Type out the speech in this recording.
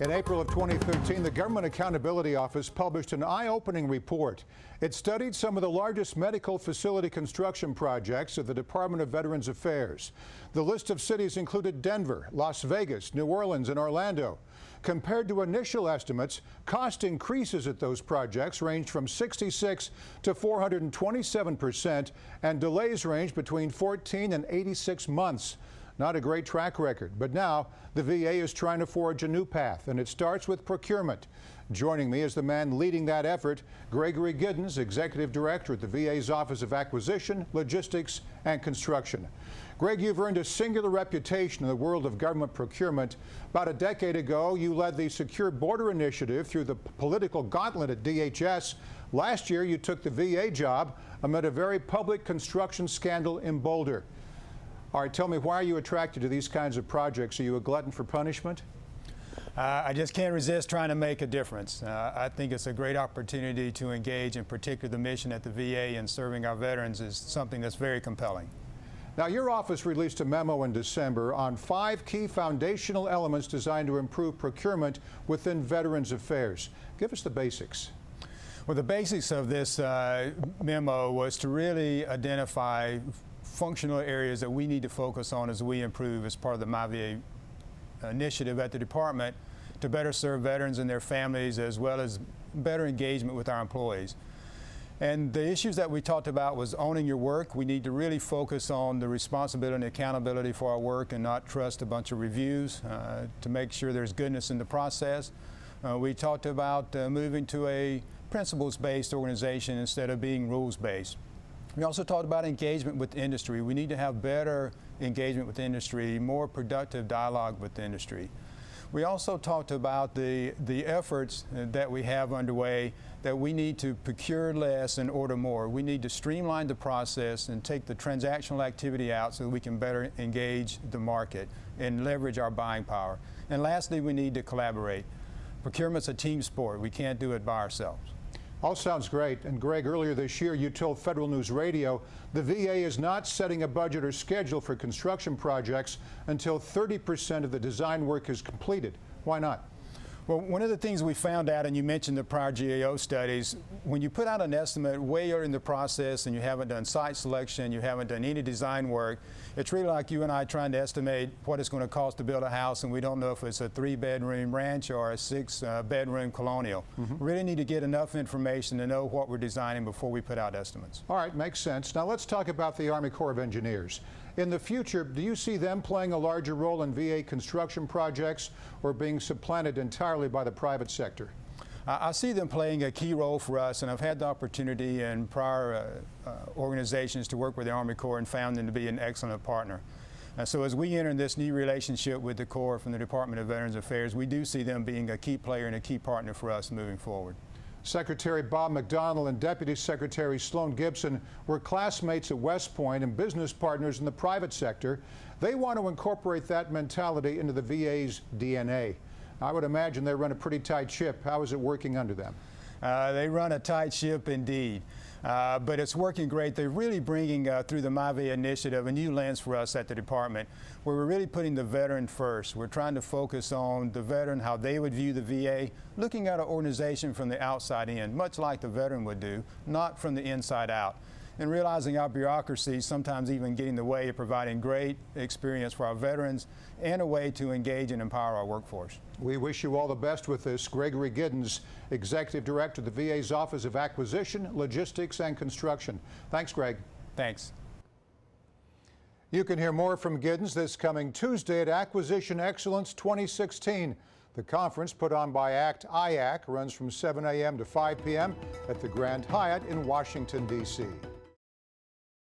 In April of 2013, the Government Accountability Office published an eye-opening report. It studied some of the largest medical facility construction projects of the Department of Veterans Affairs. The list of cities included Denver, Las Vegas, New Orleans, and Orlando. Compared to initial estimates, cost increases at those projects ranged from 66 to 427%, and delays ranged between 14 and 86 months. Not a great track record, but now the VA is trying to forge a new path, and it starts with procurement. Joining me is the man leading that effort, Gregory Giddens, Executive Director at the VA's Office of Acquisition, Logistics, and Construction. Greg, you've earned a singular reputation in the world of government procurement. About a decade ago, you led the Secure Border Initiative through the political gauntlet at DHS. Last year, you took the VA job amid a very public construction scandal in Boulder. All right, tell me, why are you attracted to these kinds of projects? Are you a glutton for punishment? I just can't resist trying to make a difference. I think it's a great opportunity to engage, in particular the mission at the VA and serving our veterans is something that's very compelling. Now, your office released a memo in December on 5 key foundational elements designed to improve procurement within Veterans Affairs. Give us the basics. Well, the basics of this memo was to really identify functional areas that we need to focus on as we improve as part of the MyVA initiative at the department to better serve veterans and their families, as well as better engagement with our employees. And the issues that we talked about was owning your work. We need to really focus on the responsibility and accountability for our work and not trust a bunch of reviews to make sure there's goodness in the process. We talked about moving to a principles-based organization instead of being rules-based. We also talked about engagement with industry. We need to have better engagement with industry, more productive dialogue with industry. We also talked about the efforts that we have underway, that we need to procure less and order more. We need to streamline the process and take the transactional activity out so that we can better engage the market and leverage our buying power. And lastly, we need to collaborate. Procurement's a team sport. We can't do it by ourselves. All sounds great. And Greg, earlier this year you told Federal News Radio the VA is not setting a budget or schedule for construction projects until 30% of the design work is completed. Why not? Well, one of the things we found out, and you mentioned the prior GAO studies, when you put out an estimate way early in the process and you haven't done site selection, you haven't done any design work, it's really like you and I trying to estimate what it's going to cost to build a house, and we don't know if it's a 3-bedroom ranch or a 6-bedroom colonial. We really need to get enough information to know what we're designing before we put out estimates. All right, makes sense. Now let's talk about the Army Corps of Engineers. In the future, do you see them playing a larger role in VA construction projects or being supplanted entirely by the private sector? I see them playing a key role for us, and I've had the opportunity in prior organizations to work with the Army Corps and found them to be an excellent partner. So as we enter this new relationship with the Corps from the Department of Veterans Affairs, we do see them being a key player and a key partner for us moving forward. Secretary Bob McDonnell and Deputy Secretary Sloan Gibson were classmates at West Point and business partners in the private sector. They want to incorporate that mentality into the VA's DNA. I would imagine they run a pretty tight ship. How is it working under them? They run a tight ship indeed, but it's working great. They're really bringing through the MyVA initiative a new lens for us at the department, where we're really putting the veteran first. We're trying to focus on the veteran, how they would view the VA, looking at an organization from the outside in, much like the veteran would do, not from the inside out. And realizing our bureaucracy sometimes even getting in the way of providing great experience for our veterans and a way to engage and empower our workforce. We wish you all the best with this. Gregory Giddens, Executive Director of the VA's Office of Acquisition, Logistics, and Construction. Thanks, Greg. Thanks. You can hear more from Giddens this coming Tuesday at Acquisition Excellence 2016. The conference, put on by IAC, runs from 7 a.m. to 5 p.m. at the Grand Hyatt in Washington, D.C.